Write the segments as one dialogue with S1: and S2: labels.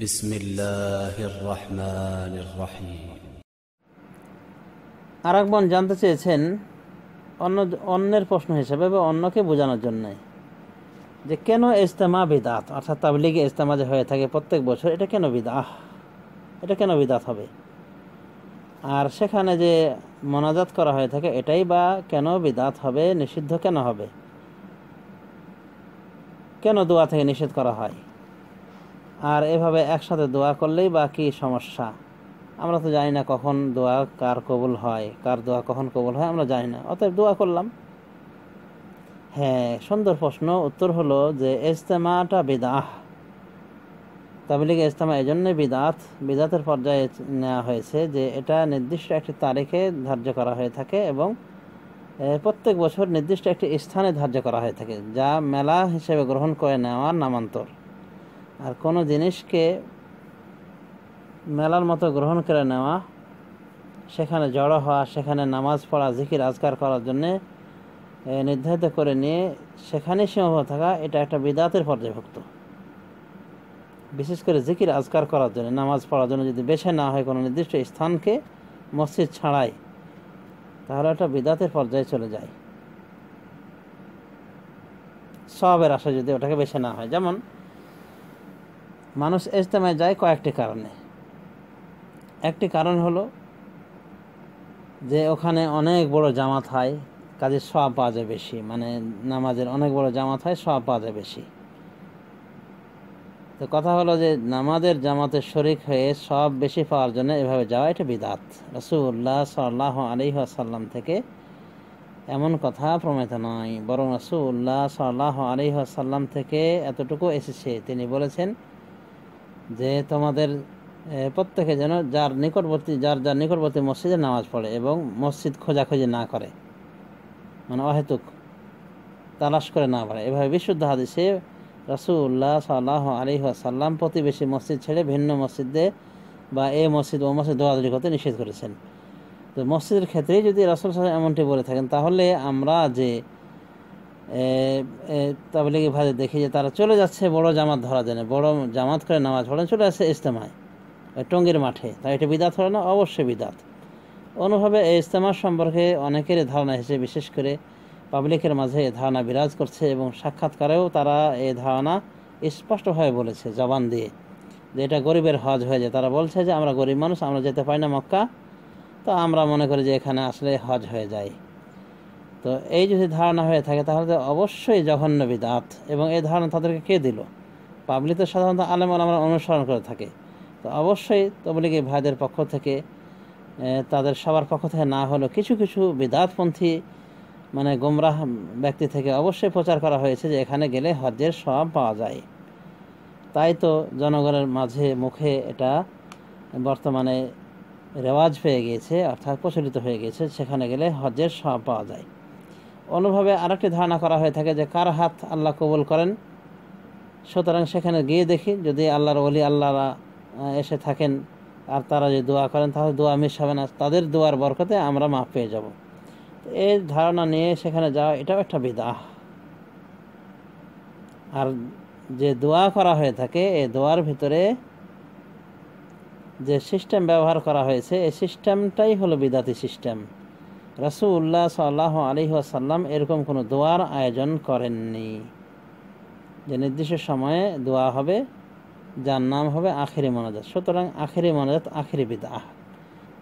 S1: বিসমিল্লাহির রহমানির রহিম।
S2: আরেক বোন জানতে চেয়েছেন অন্যের প্রশ্ন হিসেবে বা অন্যকে বোঝানোর জন্য যে কেন ইজতেমা বিদআত, অর্থাৎ তাবলীগে ইজতেমা যে হয়ে থাকে প্রত্যেক বছর, এটা কেন বিদআত হবে, আর সেখানে যে মোনাজাত করা হয়ে থাকে এটাই বা কেন বিদআত হবে, নিষিদ্ধ কেন হবে, কেন দোয়া থেকে নিষেধ করা হয়, আর এভাবে একসাথে দোয়া করলেই বা কী সমস্যা। আমরা তো জানি না কখন দোয়া কার কবুল হয়, কার দোয়া কখন কবুল হয় আমরা জানি না, অতএব দোয়া করলাম। হ্যাঁ, সুন্দর প্রশ্ন। উত্তর হলো যে ইজতেমাটা বিদআহ, তাবলীগ ইজতেমা এই জন্যই বিদআতের পর্যায়ে নেওয়া হয়েছে যে এটা নির্দিষ্ট একটি তারিখে ধার্য করা হয়ে থাকে এবং প্রত্যেক বছর নির্দিষ্ট একটি স্থানে ধার্য করা হয়ে থাকে, যা মেলা হিসেবে গ্রহণ করে নেওয়ার নামান্তর। আর কোনো জিনিসকে মেলার মতো গ্রহণ করে নেওয়া, সেখানে জড়ো হওয়া, সেখানে নামাজ পড়া, জিকির আজকার করার জন্যে নির্ধারিত করে নিয়ে সেখানে সীমাবদ্ধ থাকা, এটা একটা বিদআতের পর্যায়ভুক্ত। বিশেষ করে জিকির আজকার করার জন্য, নামাজ পড়ার জন্য যদি বেছে না হয় কোনো নির্দিষ্ট স্থানকে মসজিদ ছাড়াই, তাহলে একটা বিদআতের পর্যায়ে চলে যায়। সওয়াবের আশায় যদি ওটাকে বেছে না হয়। যেমন মানুষ ইজতেমায় যায় কয়েকটি কারণে। একটি কারণ হলো যে ওখানে অনেক বড় জামাত হয়, কাজে সওয়াব পাওয়া যায় বেশি, মানে নামাজের অনেক বড় জামাত হয়, সওয়াব পাওয়া যায় বেশি। তো কথা হলো যে নামাজের জামাতের শরীক হয়ে সওয়াব বেশি পাওয়ার জন্য এভাবে যাওয়া, এটা বিদআত। রাসূলুল্লাহ সাল্লাল্লাহু আলাইহি ওয়াসাল্লাম থেকে এমন কথা প্রমাণিত নয়, বরং রাসূলুল্লাহ সাল্লাল্লাহু আলাইহি ওয়াসাল্লাম থেকে এতটুকু এসেছে, তিনি বলেছেন যে তোমাদের প্রত্যেকে যেন যার নিকটবর্তী মসজিদে নামাজ পড়ে এবং মসজিদ খোঁজাখুঁজি না করে, মানে অহেতুক তালাশ করে না পড়ে। এভাবে বিশুদ্ধ হাদিসে রাসূলুল্লাহ সাল্লাল্লাহু আলাইহি ওয়াসাল্লাম প্রতিবেশী মসজিদ ছেড়ে ভিন্ন মসজিদে বা এই মসজিদ ও মসজিদ দৌড়াদৌড়ি করতে নিষেধ করেছেন। তো মসজিদের ক্ষেত্রেই যদি রাসূল সাল্লাল্লাহু আলাইহি ওয়াসাল্লাম এমনটি বলে থাকেন, তাহলে আমরা যে তাবলীগী ভাইদের দেখি যে তারা চলে যাচ্ছে বড় জামাত ধরার জন্য, বড় জামাত করে নামাজ পড়েন, চলে আসছে ইজতেমায় টঙ্গীর মাঠে, তাই এটা বিদআত হলো না? অবশ্যই বিদআত। অনুভাবে এই ইজতেমা সম্পর্কে অনেকের ধারণা হিসেবে, বিশেষ করে পাবলিকের মাঝে এ ধারণা বিরাজ করছে এবং সাক্ষাৎকারেও তারা এই ধারণা স্পষ্টভাবে বলেছে জবান দিয়ে, যে এটা গরিবের হজ হয়ে যায়। তারা বলছে যে আমরা গরিব মানুষ, আমরা যেতে পারি না মক্কা, তো আমরা মনে করি যে এখানে আসলে হজ হয়ে যায়। তো এই যদি ধারণা হয়ে থাকে তাহলে তো অবশ্যই জঘন্য বিদআত। এবং এই ধারণা তাদেরকে কে দিল? পাবলিক তো সাধারণত আলেম ওলামারা অনুসরণ করে থাকে। তো অবশ্যই তাবলীগী ভাইদের পক্ষ থেকে, তাদের সবার পক্ষ থেকে না হলেও কিছু কিছু বিদআতপন্থী মানে গোমরাহ ব্যক্তি থেকে অবশ্যই প্রচার করা হয়েছে যে এখানে গেলে হজ্জের সওয়াব পাওয়া যায়। তাই তো জনগণের মাঝে মুখে এটা বর্তমানে রেওয়াজ পেয়ে গিয়েছে, অর্থাৎ প্রচলিত হয়ে গিয়েছে, সেখানে গেলে হজ্জের সওয়াব পাওয়া যায়। অন্যভাবে আরেকটি ধারণা করা হয়ে থাকে যে কার হাত আল্লাহ কবুল করেন, সুতরাং সেখানে গিয়ে দেখি যদি আল্লাহর ওলি আল্লাহরা এসে থাকেন আর তারা যদি দোয়া করেন তাহলে দোয়া মিস হবে না, তাদের দোয়ার বরকতে আমরা মাফ পেয়ে যাব। এই ধারণা নিয়ে সেখানে যাওয়া, এটাও একটা বিদআহ। আর যে দোয়া করা হয়ে থাকে, এই দোয়ার ভিতরে যে সিস্টেম ব্যবহার করা হয়েছে, এই সিস্টেমটাই হলো বিদআতি সিস্টেম। রাসূলুল্লাহ সাল্লাল্লাহু আলাইহি ওয়াসাল্লাম এরকম কোনো দোয়ার আয়োজন করেননি যে নির্দিষ্ট সময়ে দোয়া হবে, যার নাম হবে আখিরি মোনাজাত। সুতরাং আখিরি মোনাজাত আখিরি বিদআহ।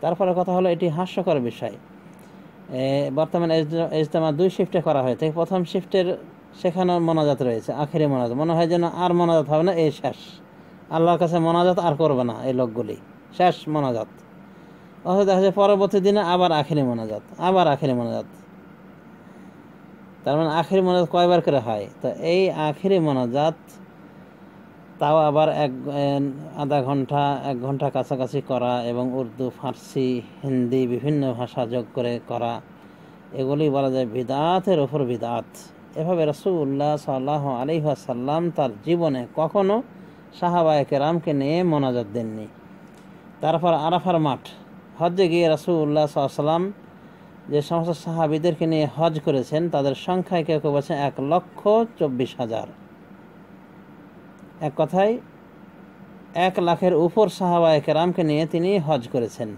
S2: তারপরে কথা হলো, এটি হাস্যকর বিষয়, বর্তমানে ইজতেমা 2 শিফটে করা হয়ে থাকে। প্রথম শিফটের সেখানেও মোনাজাত রয়েছে, আখিরি মোনাজাত। মনে হয় যেন আর মোনাজাত হবে না, এই শেষ, আল্লাহর কাছে মোনাজাত আর করবে না এই লোকগুলি, শেষ মোনাজাত। অথচ দেখা যায় পরবর্তী দিনে আবার আখিরি মোনাজাত, আবার আখিরি মোনাজাত। তার মানে আখিরি মোনাজাত কয়বার করে হয়? তো এই আখিরি মোনাজাত তাও আবার আধা ঘন্টা 1 ঘন্টা কাছাকাছি করা এবং উর্দু, ফার্সি, হিন্দি বিভিন্ন ভাষা যোগ করে করা, এগুলি বলা যায় বিদআতের ওপর বিদআত। এভাবে রাসূলুল্লাহ সাল্লাল্লাহু আলাইহি ওয়াসাল্লাম তার জীবনে কখনো সাহাবায়ে কেরামকে নিয়ে মোনাজাত দেননি। তারপর আরাফার মাঠ, হজ্জে গিয়ে রাসূলুল্লাহ সাল্লাল্লাহু আলাইহি ওয়াসাল্লাম যে সমস্ত সাহাবীদেরকে নিয়ে হজ করেছেন তাদের সংখ্যায় কেউ কেউ বলছেন 1,24,000। এক কথায় 1,00,000-এর উপর সাহাবায়ে কেরামকে নিয়ে তিনি হজ করেছেন।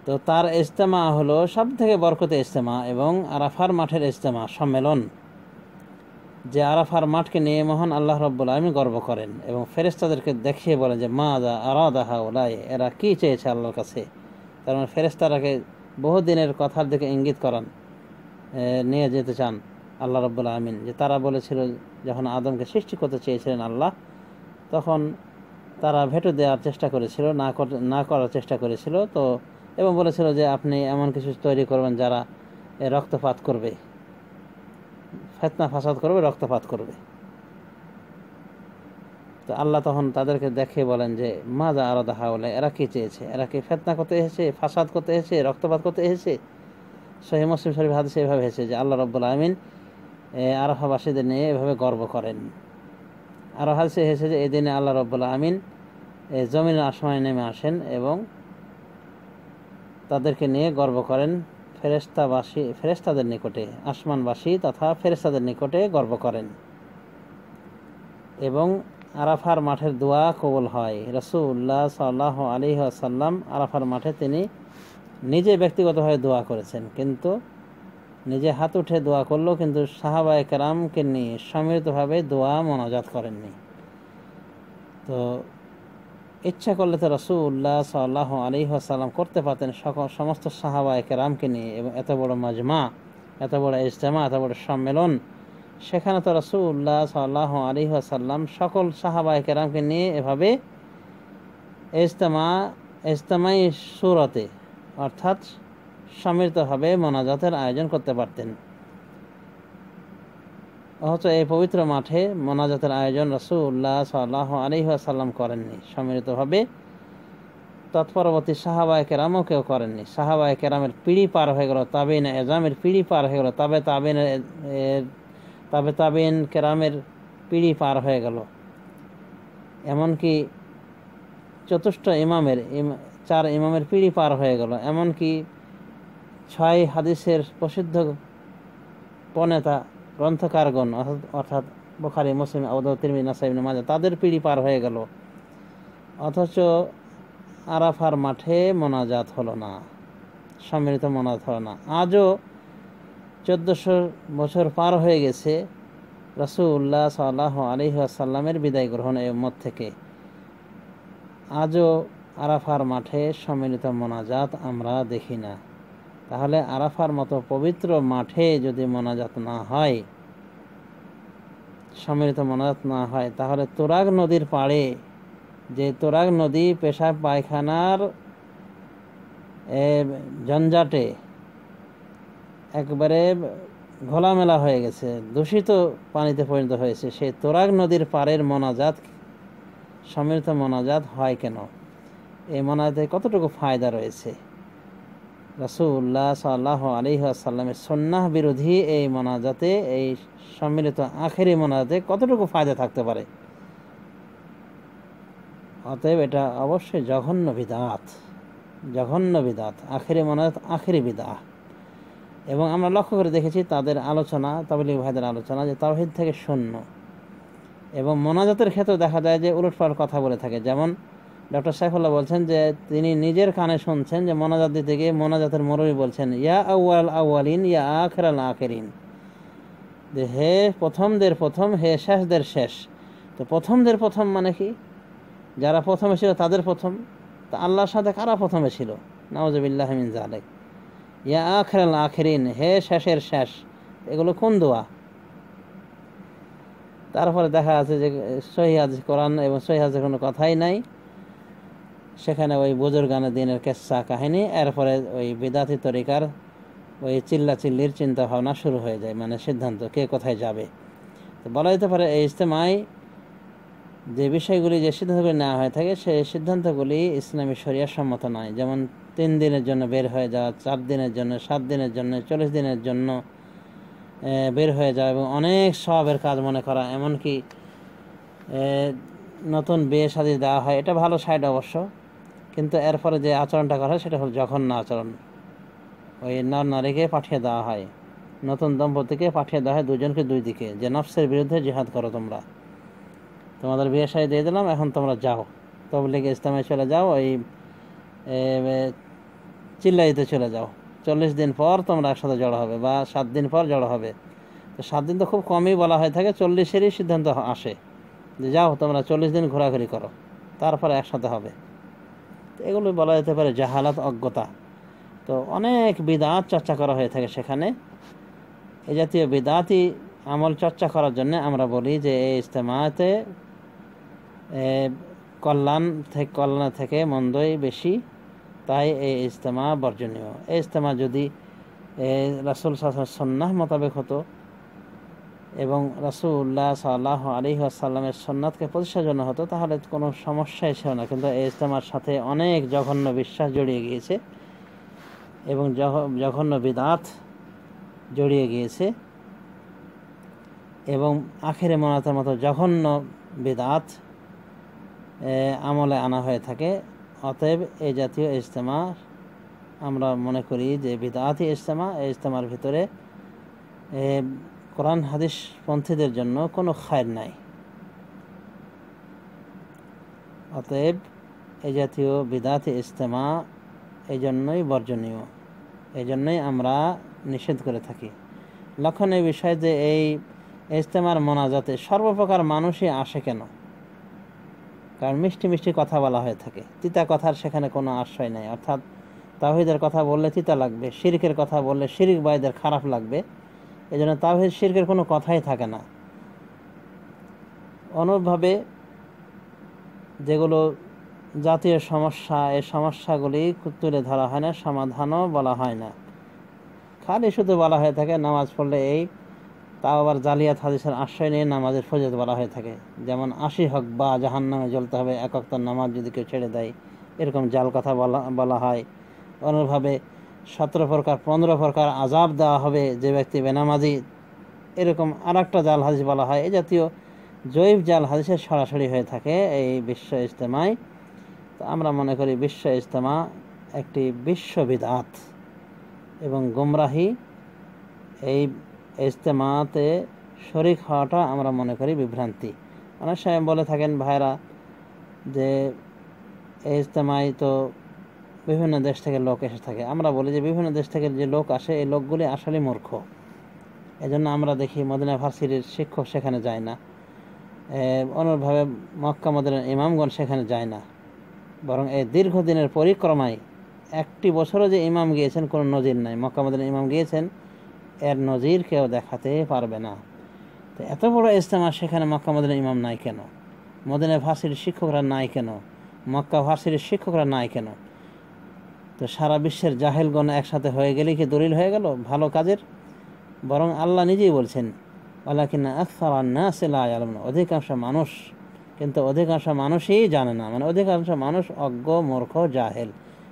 S2: তো তার ইজতেমা হলো সব থেকে বরকতে ইজতেমা এবং আরাফার মাঠের ইজতেমা সম্মেলন, যে আরাফার মাঠকে নিয়ে মহান আল্লাহ রাব্বুল আলামিন গর্ব করেন এবং ফেরেশতাদেরকে দেখিয়ে বলেন যে মাযা আরাদা হাউলাই, এরা কি চেয়েছে আল্লাহর কাছে। তার মানে ফেরেশতারাকে বহুদিনের কথার দিকে ইঙ্গিত করান, নিয়ে যেতে চান আল্লাহ রাব্বুল আলামিন। যে তারা বলেছিল যখন আদমকে সৃষ্টি করতে চেয়েছিলেন আল্লাহ, তখন তারা ভেটো দেওয়ার চেষ্টা করেছিল, না করার চেষ্টা করেছিল, তো এবং বলেছিল যে আপনি এমন কিছু তৈরি করবেন যারা রক্তপাত করবে, ফিতনা ফাসাদ করবে, রক্তপাত করবে। তো আল্লাহ তখন তাদেরকে দেখে বলেন যে মাযা আরাদা হাউলাই, এরা কি চেয়েছে, এরা কি ফিতনা করতে এসেছে, ফাসাদ করতে এসেছে, রক্তপাত করতে এসেছে। সহিহ মুসলিম শরীফ হাদিসে এভাবে এসেছে যে আল্লাহ রাব্বুল আলামিন আরাফাবাসীদের নিয়ে এভাবে গর্ব করেন। আরও হাদিসে এসেছে যে এই দিনে আল্লাহ রাব্বুল আলামিন জমিনের আসমানে নেমে আসেন এবং তাদেরকে নিয়ে গর্ব করেন, ফেরেশতাদের নিকটে, আসমানবাসী তথা ফেরেশতাদের নিকটে গর্ব করেন। এবং আরাফার মাঠের দোয়া কবুল হয়। রাসূলুল্লাহ সাল্লাল্লাহু আলাইহি ওয়াসাল্লাম আরাফার মাঠে তিনি নিজে ব্যক্তিগতভাবে দোয়া করেছেন, কিন্তু নিজে হাত উঠে দোয়া করলেও কিন্তু সাহাবায়ে কেরামকে নিয়ে সম্মিলিতভাবে দোয়া মোনাজাত করেননি। তো ইচ্ছা করলে তো রাসূলুল্লাহ সাল্লাল্লাহু আলাইহি ওয়াসাল্লাম করতে পারতেন সমস্ত সাহাবায়ে কেরামকে নিয়ে, এবং এত বড় মাজমা, এত বড় ইজতেমা, এত বড় সম্মেলন, সেখানে তো রাসূলুল্লাহ সাল্লাল্লাহু আলাইহি ওয়াসাল্লাম সকল সাহাবায়ে কেরামকে নিয়ে এভাবে ইজতেমাই সূরতে অর্থাৎ সম্মিলিতভাবে মোনাজাতের আয়োজন করতে পারতেন। অথচ এই পবিত্র মাঠে মোনাজাতের আয়োজন রাসূলুল্লাহ সাল্লাল্লাহু আলাইহি ওয়াসাল্লাম করেননি সম্মিলিতভাবে, তৎপরবর্তী সাহাবায়ে কেরামও কেউ করেননি। সাহাবায়ে কেরামের পিঁড়ি পার হয়ে গেল, তাবেঈনে এজামের পিঁড়ি পার হয়ে গেল, তাবেঈন কেরামের পিঁড়ি পার হয়ে গেল, এমনকি চতুষ্ঠ ইমামের 4 ইমামের পিঁড়ি পার হয়ে গেল, এমনকি 6 হাদিসের প্রসিদ্ধ প্রণেতা গ্রন্থকারগণ অর্থাৎ বুখারী, মুসলিম, আবু দাউদ, তিরমিজি, নাসাঈ, ইবনে মাজাহ, তাদের পিঁড়ি পার হয়ে গেল। অথচ আরাফার মাঠে মোনাজাত হলো না, সম্মিলিত মোনাজাত হলো না। আজও 1400 বছর পার হয়ে গেছে রাসূলুল্লাহ সাল্লাল্লাহু আলাইহি ওয়াসাল্লামের বিদায় গ্রহণ এই উম্মত থেকে, আজও আরাফার মাঠে সম্মিলিত মোনাজাত আমরা দেখি না। তাহলে আরাফার মতো পবিত্র মাঠে যদি মোনাজাত না হয়, সম্মিলিত মোনাজাত না হয়, তাহলে তুরাগ নদীর পাড়ে, যে তুরাগ নদী পেশাব পায়খানার ঝঞ্ঝাটে একবারে ঘোলামেলা হয়ে গেছে, দূষিত পানিতে পরিণত হয়েছে, সেই তুরাগ নদীর পাড়ের মোনাজাত, সম্মিলিত মোনাজাত হয় কেন? এই মোনাজাতে কতটুকু ফায়দা রয়েছে? রাসূলুল্লাহ সাল্লাল্লাহু আলাইহি ওয়াসাল্লামের সুন্নাহ বিরোধী এই মোনাজাতে, এই সম্মিলিত আখেরি মোনাজাতে কতটুকু ফায়দা থাকতে পারে? অতএব এটা অবশ্যই জঘন্য বিদআত, আখেরি মোনাজাত আখেরি বিদআত। এবং আমরা লক্ষ্য করে দেখেছি তাদের আলোচনা, তাবলীগ ভাইদের আলোচনা, যে তাওহীদ থেকে শূন্য। এবং মোনাজাতের ক্ষেত্রে দেখা যায় যে উলটপালট কথা বলে থাকে। যেমন ডক্টর সাইফুল্লাহ বলছেন যে তিনি নিজের কানে শুনছেন যে মোনাজাত দিতে গিয়ে মোনাজাতের মুরব্বি বলছেন ইয়া আউয়াল আউয়ালিন ইয়া আখিরাল আখিরিন, যে হে প্রথমদের প্রথম, হে শেষদের শেষ। তো প্রথমদের প্রথম মানে কি? যারা প্রথমে ছিল তাদের প্রথম। তা আল্লাহর সাথে কারা প্রথমে ছিল? নাউযুবিল্লাহি মিন যালিক। ইয়া আখিরাল আখিরিন, হে শেষের শেষ, এগুলো কোন দোয়া? তারপরে দেখা আছে যে সহিহ হাদিস, কোরআন এবং সহিহ হাদিসের কোনো কথাই নাই, সেখানে ওই বুজুর্গানে দিনের কেসা কাহিনী, এরপরে ওই বিদাতি তরিকার ওই চিল্লাচিল্লির চিন্তা ভাবনা শুরু হয়ে যায়, মানে সিদ্ধান্ত কে কোথায় যাবে। তো বলা যেতে পারে এই ইজতেমায় যে বিষয়গুলি, যে সিদ্ধান্তগুলি নেওয়া হয়ে থাকে, সেই সিদ্ধান্তগুলি ইসলামী শরিয়াহ সম্মত নয়। যেমন 3 দিনের জন্য বের হয়ে যাওয়া, 4 দিনের জন্য, 7 দিনের জন্য, 40 দিনের জন্য বের হয়ে যাওয়া এবং অনেক সওয়াবের কাজ মনে করা, এমনকি নতুন বিয়ে শাদী দেওয়া হয়, এটা ভালো সাইড অবশ্য, কিন্তু এরপরে যে আচরণটা করা হয় সেটা হল জঘন্য আচরণ। ওই নারীকে পাঠিয়ে দেওয়া হয়, নতুন দম্পতিকে পাঠিয়ে দেওয়া হয়, দুজনকে 2 দিকে, যে নফসের বিরুদ্ধে জিহাদ করো তোমরা। তোমাদের বিয়ে শাদী দিয়ে দিলাম, এখন তোমরা যাও, তবলিগে ইসলামে চলে যাও, ওই চিল্লাইতে চলে যাও। 40 দিন পর তোমরা একসাথে জড়ো হবে, বা 7 দিন পর জড়ো হবে। তো 7 দিন তো খুব কমই বলা হয়ে থাকে, 40-এরই সিদ্ধান্ত আসে যে যাও তোমরা 40 দিন ঘোরাঘুরি করো, তারপরে একসাথে হবে। তো এগুলো বলা যেতে পারে জাহালাত, অজ্ঞতা। তো অনেক বিদআত চর্চা করা হয়ে থাকে সেখানে। এই জাতীয় বিদআতি আমল চর্চা করার জন্য আমরা বলি যে এই ইজতেমাতে কল্যাণ থেকে মন্দই বেশি, তাই এই ইজতেমা বর্জনীয়। এই ইজতেমা যদি রাসূল সাল্লাল্লাহু আলাইহি সুন্নাহ মোতাবেক হতো এবং রাসূলুল্লাহ সাল্লাল্লাহু আলাইহি ওয়াসাল্লামের সুন্নাতকে প্রতিষ্ঠার জন্য হতো, তাহলে কোনো সমস্যাই ছিল না। কিন্তু এই ইজতেমার সাথে অনেক জঘন্য বিশ্বাস জড়িয়ে গিয়েছে এবং জঘন্য বিদআত জড়িয়ে গিয়েছে, এবং আখিরে মোনাজাতের মতো জঘন্য বিদআত আমলে আনা হয়ে থাকে। অতএব এই জাতীয় ইজতেমা আমরা মনে করি যে বিদআতি ইজতেমা, এই ইজতেমার ভিতরে কোরআন হাদিস পন্থীদের জন্য কোনো খায়ের নাই। অতএব এই জাতীয় বিদআতি ইজতেমা এই জন্যই বর্জনীয়, এই জন্যই আমরা নিষেধ করে থাকি। লক্ষণীয় বিষয় যে এই ইজতেমার মোনাজাতে সর্বপ্রকার মানুষই আসে কেন? কারণ মিষ্টি মিষ্টি কথা বলা হয়ে থাকে, তিতা কথার সেখানে কোনো আশ্রয় নেই। অর্থাৎ তাওহীদের কথা বললে তিতা লাগবে, শিরকের কথা বললে শিরক বাইদের খারাপ লাগবে, এই জন্য তাওহীদ শিরকের কোনো কথাই থাকে না। অনুরূপভাবে যেগুলো জাতীয় সমস্যা, এই সমস্যাগুলি তুলে ধরা হয় না, সমাধানও বলা হয় না, খালি শুধু বলা হয়ে থাকে নামাজ পড়লে এই, তাও আবার জালিয়াত হাদিসের আশ্রয় নিয়ে নামাজের ফজিলত বলা হয়ে থাকে। যেমন 80 হক বা জাহান্নামে জ্বলতে হবে এক ওয়াক্ত নামাজ যদি কেউ ছেড়ে দেয়, এরকম জাল কথা বলা হয়। অনুরূপভাবে 17 প্রকার 15 প্রকার আযাব দেওয়া হবে যে ব্যক্তি বেনামাজি, এরকম আর একটা জাল হাদিস বলা হয়। এই জাতীয় জয়ীফ জাল হাদিসের সরাসরি হয়ে থাকে এই বিশ্ব ইজতেমায়। তো আমরা মনে করি বিশ্ব ইজতেমা একটি বিশ্ব বিদআত এবং গোমরাহি। এই ইজতেমাতে শরীক হওয়াটা আমরা মনে করি বিভ্রান্তি। অনেক সময় বলে থাকেন ভাইরা যে এই ইজতেমায় তো বিভিন্ন দেশ থেকে লোক এসে থাকে। আমরা বলি যে বিভিন্ন দেশ থেকে যে লোক আসে, এই লোকগুলি আসলে মূর্খ। এজন্য আমরা দেখি মদিনা ভার্সিটির শিক্ষক সেখানে যায় না, অনুরূপভাবে মক্কা মদিনার ইমামগণ সেখানে যায় না, বরং এই দীর্ঘদিনের পরিক্রমায় একটি বছরও যে ইমাম গিয়েছেন কোনো নজির নাই। মক্কা মদিনার ইমাম গিয়েছেন, এর নজির কেউ দেখাতে পারবে না। তো এত বড় ইজতেমা সেখানে মক্কা মদিনার ইমাম নাই কেন? মদিনা ভার্সিটির শিক্ষকরা নাই কেন? মক্কা ভার্সিটির শিক্ষকরা নাই কেন? তো সারা বিশ্বের জাহেলগণ একসাথে হয়ে গেলে কি দলিল হয়ে গেল ভালো কাজের? বরং আল্লাহ নিজেই বলছেন ওয়ালাকিন্না আকসারান নাসি লা ইয়ালামুন, অধিকাংশ মানুষ, কিন্তু অধিকাংশ মানুষই জানে না, মানে অধিকাংশ মানুষ অজ্ঞ, মূর্খ, জাহেল।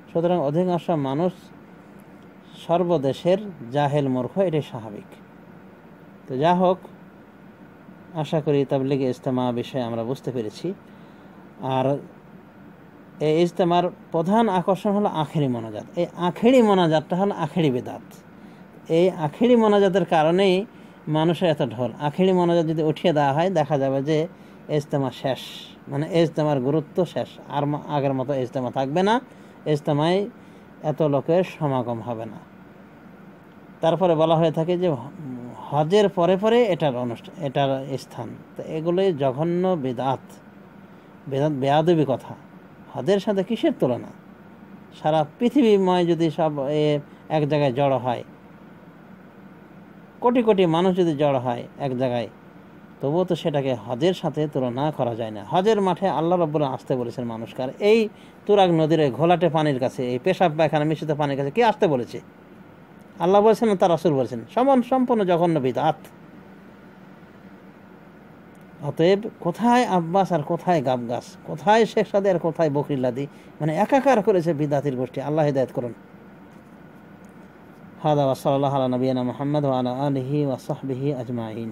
S2: সুতরাং অধিকাংশ মানুষ সর্বদেশের জাহেল, মূর্খ, এটাই স্বাভাবিক। তো যা হোক, আশা করি তাবলীগে ইজতেমা বিষয়ে আমরা বুঝতে পেরেছি। আর এই ইজতেমার প্রধান আকর্ষণ হলো আখেরি মোনাজাত। এই আখেরি মোনাজাতটা হলো আখেরি বিদআত। এই আখেরি মোনাজাতের কারণেই মানুষের এত ঢল। আখেরি মোনাজাত যদি উঠিয়ে দেওয়া হয়, দেখা যাবে যে ইজতেমা শেষ, মানে ইজতেমার গুরুত্ব শেষ, আর আগের মতো ইজতেমা থাকবে না, ইজতেমায় এত লোকের সমাগম হবে না। তারপরে বলা হয়ে থাকে যে হজের পরে পরে এটার অনুষ্ঠান, এটার স্থান। তো এগুলোই জঘন্য বিদআত, বেয়াদবি কথা। হজের সাথে কিসের তুলনা? সারা পৃথিবীময় যদি সব এক জায়গায় জড়ো হয়, কোটি কোটি মানুষ যদি জড়ো হয় এক জায়গায়, তবুও তো সেটাকে হজের সাথে তুলনা করা যায় না। হজের মাঠে আল্লাহ রাব্বুল আসতে বলেছেন মানুষকে, আর এই তুরাগ নদীর ঘোলাটে পানির কাছে, এই পেশাব পায়খানা মিশ্রিত পানির কাছে কে আসতে বলেছে? আল্লাহ বলেছেন, তার রাসূল বলেছেন, সম্পূর্ণ জঘন্য বিদআত। অতএব কোথায় আব্বাস আর কোথায় গাবগাছ, কোথায় শেখ সাদে আর কোথায় বকরিল্লাদি, মানে একাকার করেছে বিদআতির গোষ্ঠী। আল্লাহ হিদায়াত করুন। হাদা ওয়া সাল্লাল্লাহু আলা নবিয়িনা মুহাম্মদ ওয়া আলা আলিহি ওয়া সাহবিহি আজমাইন।